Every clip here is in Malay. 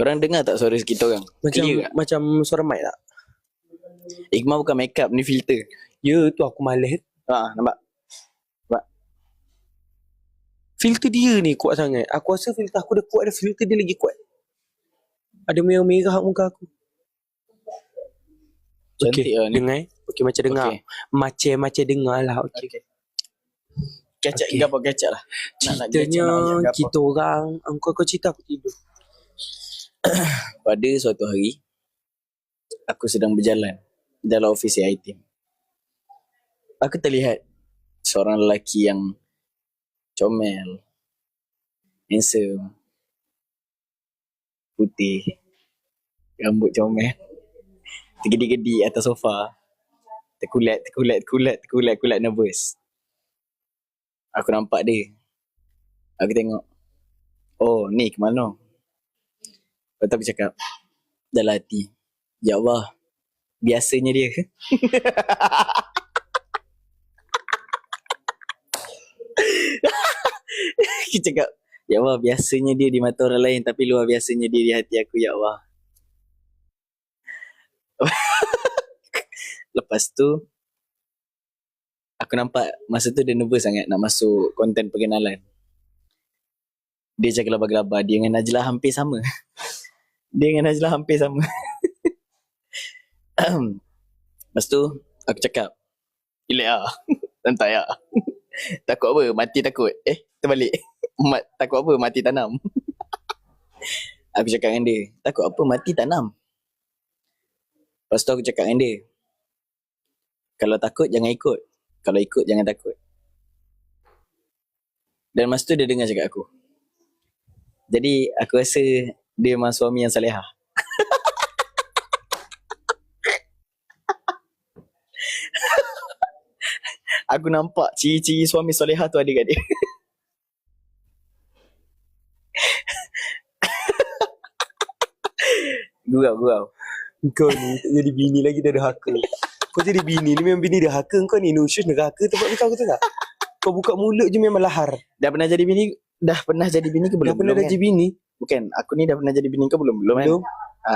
Korang dengar tak suara kita orang? Clear tak? Macam suara mic tak? Iqmal bukan make up, ni filter. Ya tu aku malas. Nampak? Filter dia ni kuat sangat. Aku rasa filter aku dah kuat dah, filter dia lagi kuat. Ada merah-merah muka aku. Cantik lah ni. Dengar. Okey, macam dengar. Okay. Macam dengar lah. Okey. Kecap Okay. gapo kecap lah. Ceritanya kita orang, kau cerita aku tidur. Pada suatu hari, aku sedang berjalan dalam ofis IT. Aku terlihat seorang lelaki yang comel, handsome, putih, rambut comel, tergedi-gedi atas sofa, terkulat nervous. Aku nampak dia. Aku tengok, oh ni ke mana? Lepas tu aku cakap dalam hati, ya Allah, biasanya dia. Aku cakap, ya Allah, biasanya dia di mata orang lain, tapi luar biasanya dia di hati aku, ya Allah. Lepas tu aku nampak masa tu dia nervous sangat nak masuk konten perkenalan. Dia cakap gelabah-gelabah, dia dengan Najlah hampir sama. Lepas tu aku cakap, ilek lah, santai lah. Takut apa? Mati takut. Terbalik. Takut apa? Mati tanam. Aku cakap dengan dia, takut apa? Mati tanam. Lepas tu aku cakap dengan dia, kalau takut jangan ikut, kalau ikut jangan takut. Dan masa tu dia dengar cakap aku. Jadi aku rasa dia memang suami yang salihah. Aku nampak ciri-ciri suami salihah tu ada kat dia. Gurau. Kau ni tak jadi bini lagi dah haka. Kau jadi bini ni memang bini dah haka. Kau ni nusyus neraka tempat kau tu tak? Kau buka mulut je memang lahar. Dah pernah jadi bini ke belum? Dah pernah jadi bini? Bukan, aku ni dah pernah jadi bini ke belum? Belum kan?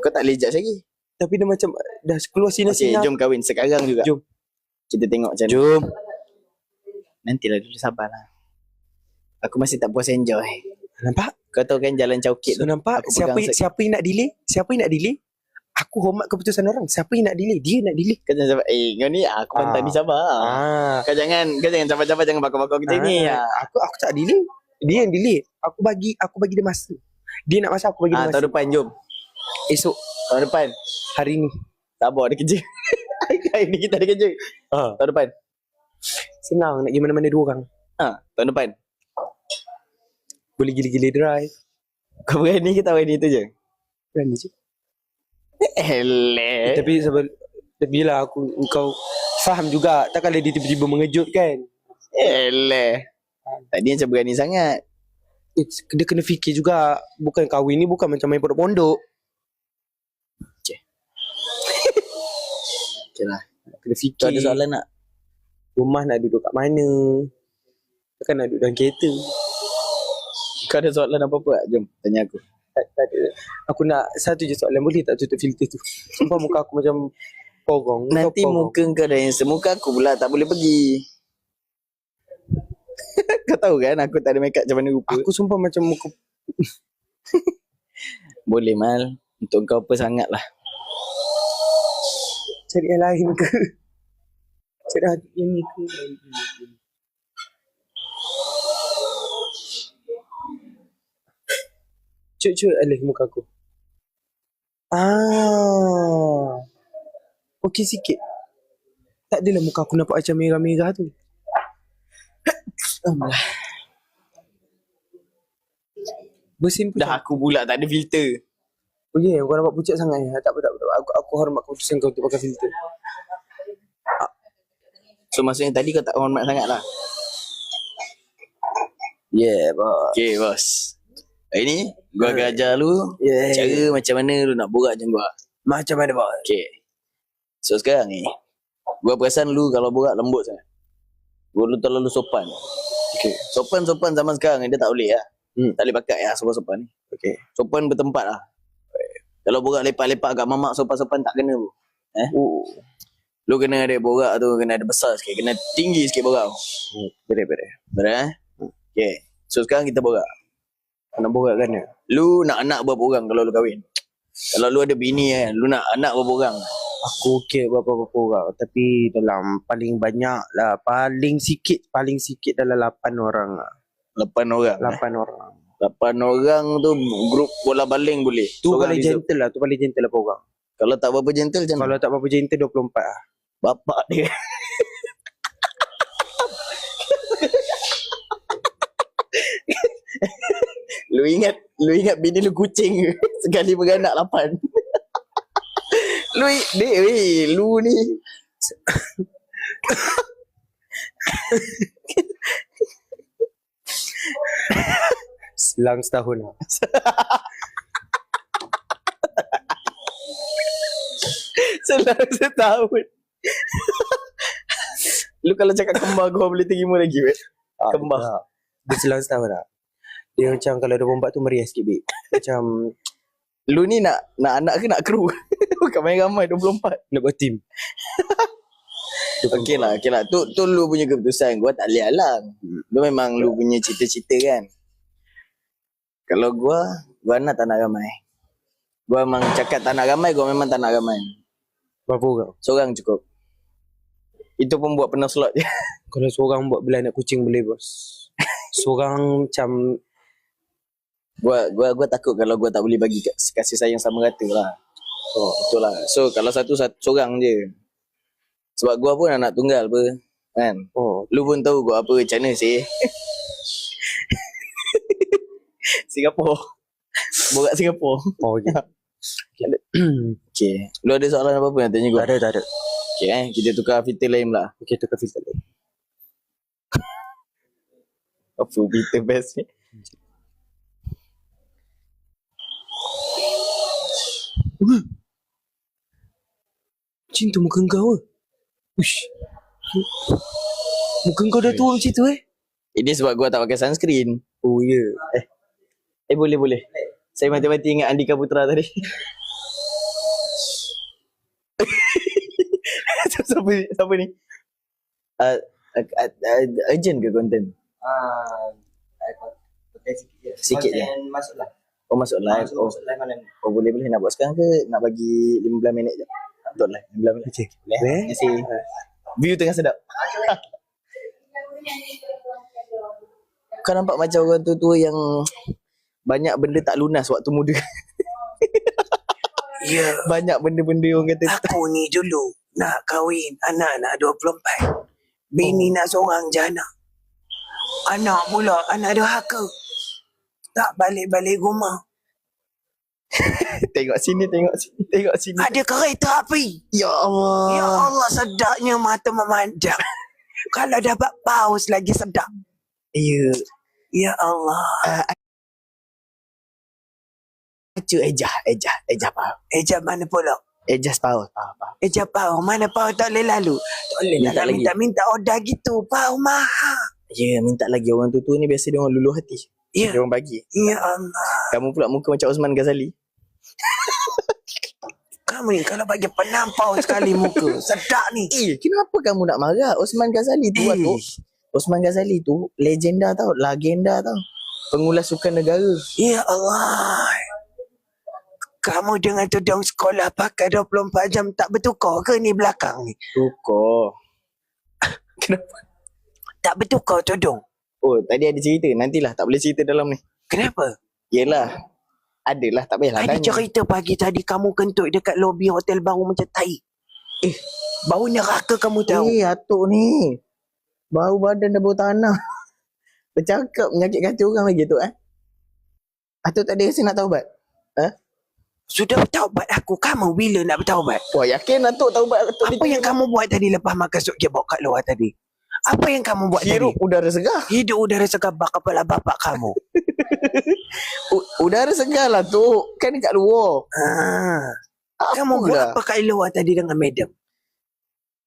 Kau tak boleh judge lagi. Tapi dah macam dah keluar sini-sini. Okay, jom kahwin sekarang juga. Jom. Kita tengok macam mana. Jom. Nantilah dulu, sabarlah. Aku masih tak puas enjoy. Nampak? Kau tahu kan jalan Caukit So nampak siapa yang nak delay? Aku hormat keputusan orang. Siapa yang nak delay? Dia nak delay. Kau jangan sabar. Kau ni aku pantang ni sabar. Kau jangan sabar-sabar, jangan bakar-bakar kita ni. Aku tak delay. Dia yang delay. Aku bagi dia masa. Dia nak masa, aku bagi dia masa. Tahun depan jom. Esok. Tahun depan. Hari ni. Sabar, ada kerja. Hari ni kita ada kerja. Tahun depan. Senang nak pergi mana-mana dua orang. Tahun depan. Boleh gila-gila drive. Kau berani ke tak berani tu je? Berani je. Tapi lah kau faham juga. Takkanlah dia tiba-tiba mengejut kan. Tadi macam berani sangat. Dia kena fikir juga. Bukan kahwin ni bukan macam main pondok-pondok. Okay lah. Kena fikir. Kau ada soalan tak? Rumah nak duduk kat mana? Takkan nak duduk dalam kereta. Kau ada soalan apa-apa tak? Jom tanya aku. Tak ada. Aku nak satu je soalan. Boleh tak tutup filter tu? Sumpah muka aku macam porong. Nanti muka kau dah handsome. Muka aku pula tak boleh pergi. Kau tahu kan aku tak ada make up macam mana rupa. Aku sumpah macam muka. Boleh Mal. Untuk kau apa sangat lah. Cari yang lain ke? Cari hati yang ni ke? Cuk alih muka aku. Okey sikit. Tak adalah muka aku nampak macam merah-merah tu. Bersin pun. Dah aku pula tak ada filter. Oh ya, kau nampak pucat sangat ya. Tak apa. Aku hormat keputusan kau untuk pakai filter. So maksudnya tadi kau tak hormat sangat lah. Bos. Okay bos. Hari ni gua akan ajar lu cara macam mana lu nak borak macam gua. Macam mana bos? Okay. So sekarang ni gua perasan lu kalau borak lembut sangat. Gua lu terlalu sopan. Okay. Sopan zaman sekarang ni dia tak boleh lah. Tak boleh pakai lah sopan-sopan ni. Okay. Sopan bertempat lah. Kalau borak lepak-lepak kat mamak sopan-sopan tak kena pun. Oh. Lu kena ada borak tu, kena ada besar sikit, kena tinggi sikit borak. Betul Okay. So sekarang kita borak. Nak borak kan? Lu nak anak berapa orang kalau lu kahwin? Kalau lu ada bini kan, lu nak anak berapa orang? Aku okey berapa-berapa orang. Tapi dalam paling banyak lah. Paling sikit dalam 8 orang lah. 8 orang. 8 orang. 8 orang tu grup bola baling boleh. Tu Seorang paling gentle lah. Tu paling gentle 8 orang. Kalau tak berapa gentle macam mana? Kalau tak berapa gentle 24 lah. Bapak dia. Lu ingat bini lu kucing ke? Sekali beranak 8. Lu ni Selang setahun lah. selang setahun. Lu kalau cakap kembar gua boleh terima lagi weh. Kembar. Dia selang setahun lah. Dia macam kalau 24 tu meriah sikit babe. Macam lu ni nak anak ke nak kru? Bukan main ramai 24. nak buat team. Okey lah. Tu lu punya keputusan. Gua tak boleh halang. Lu memang lu punya cita-cita kan. Kalau gua nak tak nak ramai. Gua memang cakap tak nak ramai, gua memang tak nak ramai. Berapa orang? Seorang cukup. Itu pun buat penuh slot je. Kalau seorang buat belah anak kucing boleh bos. Seorang macam Gua takut kalau gua tak boleh bagi kasih sayang sama rata lah. Oh, betul lah. So kalau seorang je. Sebab gua pun anak tunggal apa kan. oh, Lu pun tahu gua apa macam mana sih. Singapura. Borak Singapura. oh okey. Okay. Lu ada soalan apa-apa nak tanya gua? Tak ada. Okay kita tukar filter lain pula. Okey tukar filter lain. Apa filter best ni? Cinta muka kau ke? Ush. Muka kau dah tua macam tu Ini sebab gua tak pakai sunscreen. Oh ya. Boleh. Saya mati-mati ingat Andika Putra tadi. Siapa ni? Urgent ke konten? Sikit je. Masuklah. Masuk live. Masuk live malam ni. Boleh nak buat sekarang ke nak bagi 15 minit je? Betul lah 15 minit. Okey. Boleh. Terima kasih. View tengah sedap. Kau nampak macam orang tua yang banyak benda tak lunas waktu muda. Ya. Banyak benda-benda orang kata. Aku ni dulu nak kahwin anak 24. Bini nak seorang je anak. Anak pula anak derhaka. Tak balik-balik rumah. Tengok sini. Ada kereta api. Ya Allah. Ya Allah sedapnya mata memandang. Kalau dapat paus lagi sedap. Ya. Ya Allah. Acu Ejah faham. Ejab mana pula? Ejah faham. Ejab paus. Mana paus tak boleh lalu? Tak boleh Minta lah lagi. minta order gitu. Paus mahal. Ya, minta lagi. Orang tua ni biasa dia orang luluh hati. Ya. Dia orang bagi. Ya Allah. Kamu pula muka macam Osman Ghazali. Kamu ni kalau bagi penampau sekali muka. Sedap ni. Kenapa kamu nak marah? Osman Ghazali tu tu. Osman Ghazali tu legenda tau. Pengulas sukan negara. Ya Allah. Kamu dengan tudung sekolah pakai 24 jam tak bertukar ke ni belakang ni? Tukar. Kenapa? Tak bertukar tudung. Oh, tadi ada cerita. Nantilah tak boleh cerita dalam ni. Kenapa? Yelah. Adalah, tak payahlah Ada tanya. cerita pagi tadi kamu kentut dekat lobi hotel baru macam tai. Bau neraka kamu tahu. Atuk ni. Bau badan dah bau tanah. Bercakap menyakit hati orang lagi tu Atuk tak ada rasa nak taubat? Sudah bertaubat aku. Kamu bila nak bertaubat? Wah, yakin Atuk taubat? Atuk Apa yang kamu buat tadi lepas makan sup kebab kat luar tadi? Apa yang kamu buat hirup tadi? udara segar. Hidup udara segar kepala bapak kamu. Udara segar lah tu. Kan dekat luar. Kamu buat apa kat luar tadi dengan madam?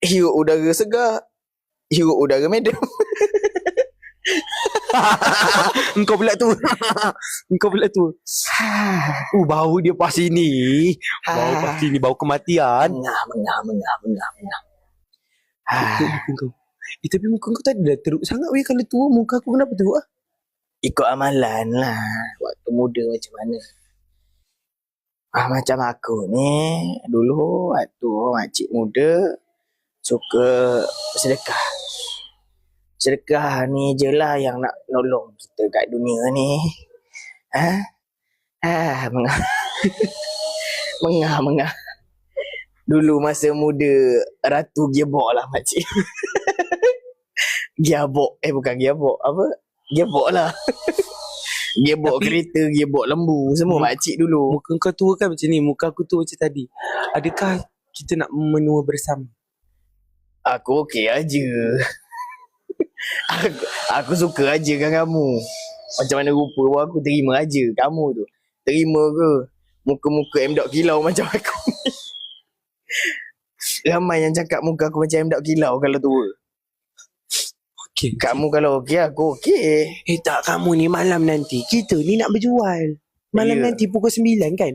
Hirup udara segar. Hirup udara madam. Engkau pula tu. Engkau pula tu. Bau dia pas sini. Bau pas sini. Bau kematian. Mengah. Muka kau. Tapi muka kau tadi dah teruk sangat weh. Kalau tua muka aku kenapa teruk Ikut amalan lah. Waktu muda macam mana. Macam aku ni. Dulu waktu makcik muda. Suka sedekah. Sedekah ni je lah yang nak nolong kita kat dunia ni. Mengah. Dulu masa muda, ratu gearbox lah makcik. Bukan gearbox. Apa? Gearbox lah. Gearbox kereta, gearbox lembu. Semua makcik dulu. Muka kau tua kan macam ni. Muka aku tua macam tadi. Adakah kita nak menua bersama? Aku okey aja. Aku suka aja kan kamu. Macam mana rupa pun aku terima aja. Kamu tu terima ke muka-muka M. Kilau macam aku ni? Ramai yang cakap muka aku macam M. Kilau kalau tua. Kamu kalau okey, aku okey. Tak, kamu ni malam nanti kita ni nak berjual. Malam nanti pukul 9 kan?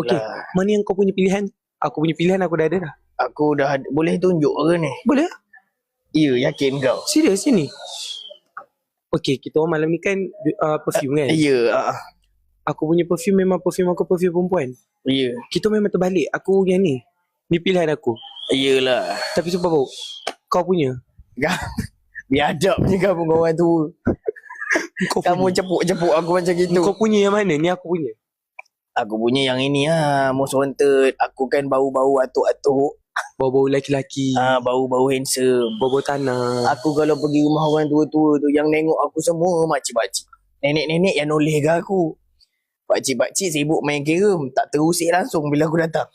Okey, mana yang kau punya pilihan? Aku punya pilihan aku dah ada dah. Aku dah boleh tunjuk ke ni? Boleh? Ya, yakin kau? Serius ni? Okey, kita orang malam ni kan perfume kan? Ya. Aku punya perfume memang perfume aku perfume perempuan. Ya. Kita memang terbalik. Aku yang ni. Ni pilihan aku. Yelah. Tapi sumpah bau. Kau punya. Biadab je kamu dengan orang tua. Kamu cepuk-cepuk aku macam gitu. Kau punya yang mana? Ni aku punya. Aku punya yang ini most wanted. Aku kan bau-bau atuk-atuk. Bau-bau lelaki. Bau-bau handsome. Bau-bau tanah. Aku kalau pergi rumah orang tua-tua tu, yang nengok aku semua makcik-makcik. Nenek-nenek yang noleh ke aku. Pakcik-pakcik sibuk main game. Tak terusik langsung bila aku datang.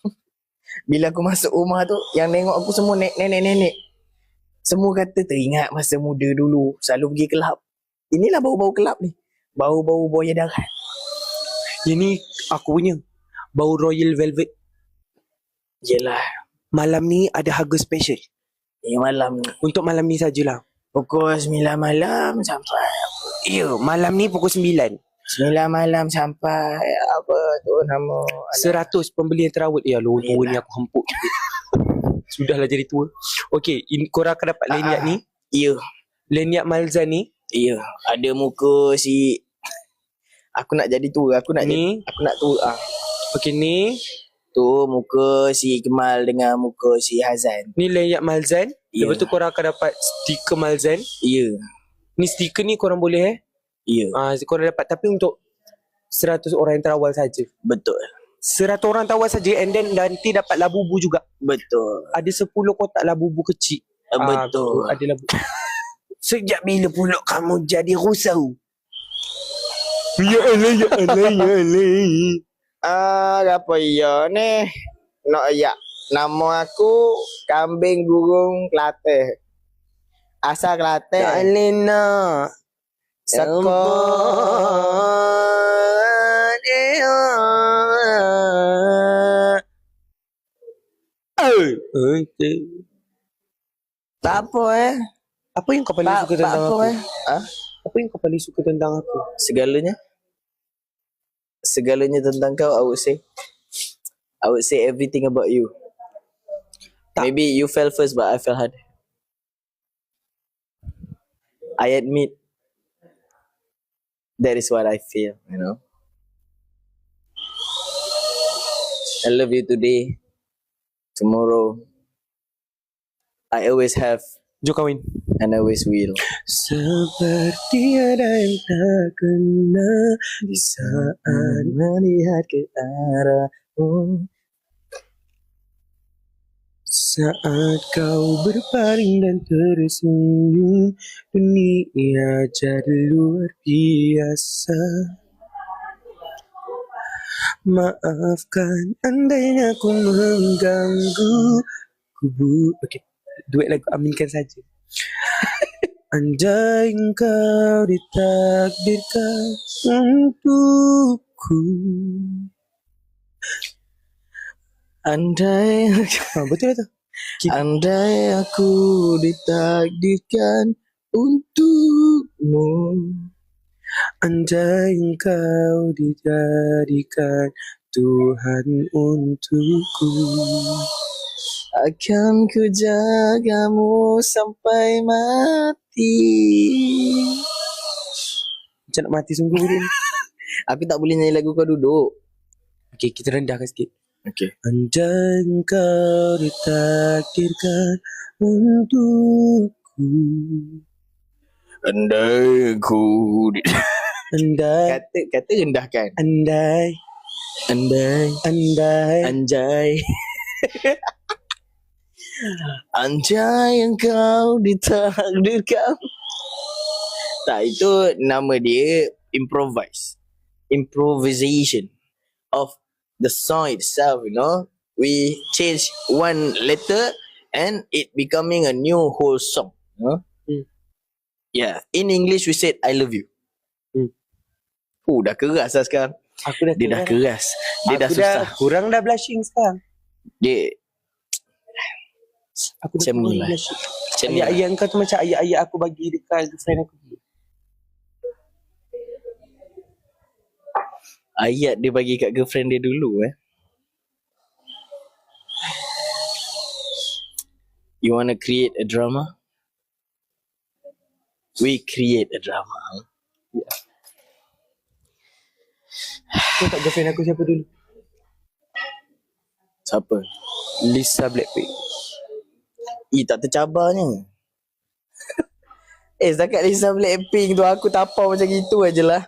Bila aku masuk rumah tu, yang nengok aku semua nenek-nenek. Semua kata teringat masa muda dulu. Selalu pergi kelab. Inilah bau-bau kelab ni. Bau-bau buaya darat. Ini aku punya. Bau Royal Velvet. Yelah. Malam ni ada harga special. Malam ni. Untuk malam ni sajalah. Pukul 9 malam sampai. Ya, malam ni pukul 9. 9 malam sampai apa tu nama. 100 pembeli yang terawat. Ya Allah, tua ni aku hempuk. Sudahlah jadi tua. Okey, korang akan dapat lanyard ni. Ya. Lanyard Malzan ni. Ya. Ada muka si. Aku nak jadi tua. Aku nak tua. Okey, ni. Tu muka si Kemal dengan muka si Hazan. Ni lanyard Malzan. Lepas tu korang akan dapat stiker Malzan. Ya. Ni stiker ni korang boleh Ya. Korang dapat. Tapi untuk 100 orang yang terawal saja. Betul. 100 orang terawal saja. And then nanti dapat labubu juga. Betul. Ada 10 kotak labubu kecil. Betul. Ada labu. Sejak bila pula kamu jadi rusau? Ya Allah. Apa ya ni? Nama aku Kambing Gurung Kelantan. Asal Kelantan. Alena. Tak apa Apa yang kau paling suka tentang aku? Apa yang kau paling suka tentang aku? Segalanya tentang kau. I would say everything about you. Maybe you fell first, but I fell hard. I admit that is what I feel, you know. I love you today, tomorrow. I always have. Jom kahwin. And always will. Seperti ada yang tak kena di saat melihat ke arahmu. Saat kau berpaling dan tersenyum, dunia jadi luar biasa. Maafkan andainya aku mengganggu. Okey, duet lagu Aminkan saja. Andai engkau ditakdirkan untukku. Andai betul tak? Andai aku ditakdirkan untukmu. Andai engkau dijadikan Tuhan untukku. Akan ku jagamu sampai mati. Macam nak mati sungguh ni. Aku tak boleh nyanyi lagu kau duduk. Okay, kita rendahkan sikit. Okay. Andai engkau ditakdirkan untukku. Andai ku Andai, kata rendahkan. andai, Anjay. Anjay engkau ditakdirkan. Tak, itu nama dia improvisation of the song itself, you know. We change one letter and it becoming a new whole song, you know. Yeah, in English we said I love you. Dah keras lah sekarang. Dia dah keras. Dia dah susah. Kurang dah blushing sekarang. Dia Aku dah macam ni kurang lah. blushing. Macam ni lah. Ayat-ayat kau tu macam ayat-ayat aku bagi dekat girlfriend aku. Ayat dia bagi kat girlfriend dia dulu You wanna create a drama? We create a drama. Kau tak girlfriend aku siapa dulu? Siapa? Lisa Blackpink. Tak tercabarnya. Setakat Lisa Blackpink tu aku tapau macam gitu aje lah.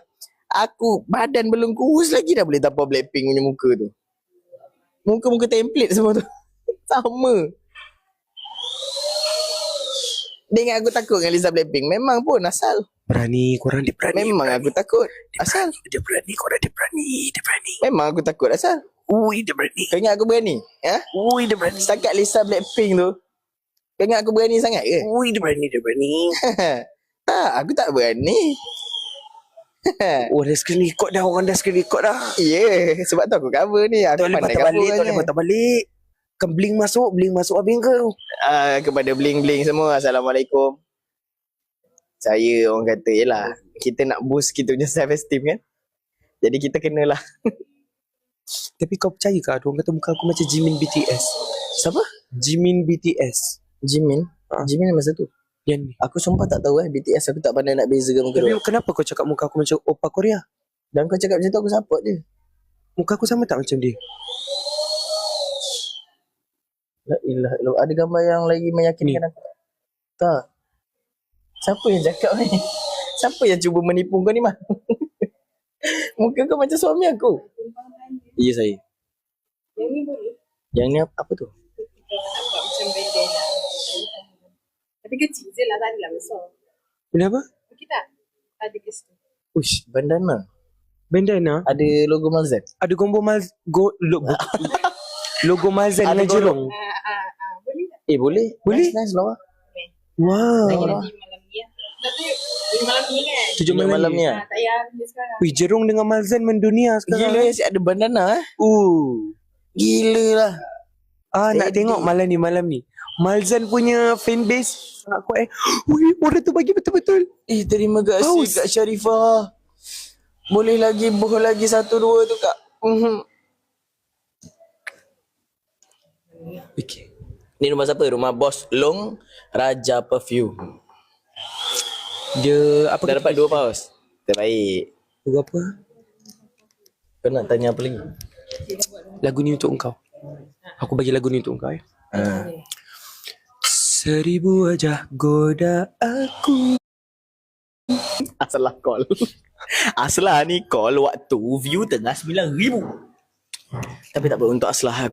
Aku badan belum kurus lagi dah boleh tapau Blackpink punya muka tu. Muka-muka template semua tu. Sama. Dia ingat aku takut dengan Lisa Blackpink. Memang pun asal. Berani, korang dia berani. Memang aku takut. Asal. Dia berani, korang dia berani. Memang aku takut asal. Ui, dia berani. Kau ingat aku berani? Ui, dia berani. Setakat Lisa Blackpink tu. Kau ingat aku berani sangat ke? Ui, dia berani. Tak, aku tak berani. Oh, dah screen record dah. Orang dah screen record dah. Ya, sebab tu aku cover ni. Aku Tak boleh pandai patah balik, cover tak boleh ni. patah balik. Kan bling masuk habis kau. Kepada bling-bling semua, Assalamualaikum. Saya orang kata, yelah, kita nak boost kita punya self-esteem kan. Jadi kita kenalah. Tapi kau percaya ke? Orang kata muka aku macam Jimin BTS. Siapa? Jimin BTS. Jimin? Jimin masa tu? Yang ni. Aku sumpah tak tahu BTS aku tak pandai nak bezakan muka Tapi dia. kenapa kau cakap muka aku macam Oppa Korea? Dan kau cakap macam tu aku support dia. Muka aku sama tak macam dia? La ilah illallah. Ada gambar yang lagi meyakinkan aku? Tak. Siapa yang cakap ni? Siapa yang cuba menipu kau ni mah? Muka kau macam suami aku. Ya saya. Yang ni boleh. Yang ni apa tu? Nampak macam bandana. Tapi kecil je lah, tak adalah besar. Kenapa? Okey tak? Ada ke situ. Ush, bandana. Bandana? Ada logo Malzan. Ada logo Malzan Ada dengan jerung. Boleh tak? Boleh. Boleh? Nice lah. Wow. Lagi nanti malam ni lah. Tapi malam ni kan? 7 malam ni. Tak payah dia sekarang. Wih, jerung dengan Malzan mendunia sekarang. Gila asyik ada bandana Gila lah. Nak tengok malam ni. Malzan punya fanbase sangat kuat Wih, orang tu bagi betul-betul. Terima kasih Haus. Kak Sharifah. Boleh lagi boh lagi 1-2 tu Kak. Okay. Ni rumah siapa? Rumah Bos Long Raja Perfume. Dia apa Dah dapat 2 paus. Terbaik. lagu apa? Kau nak tanya apa lagi? Lagu ni untuk engkau. Aku bagi lagu ni untuk engkau ya. 1000 wajah goda aku. Aslah call. Aslah ni call waktu view tengah 9,000. Tapi tak apa, untuk Aslah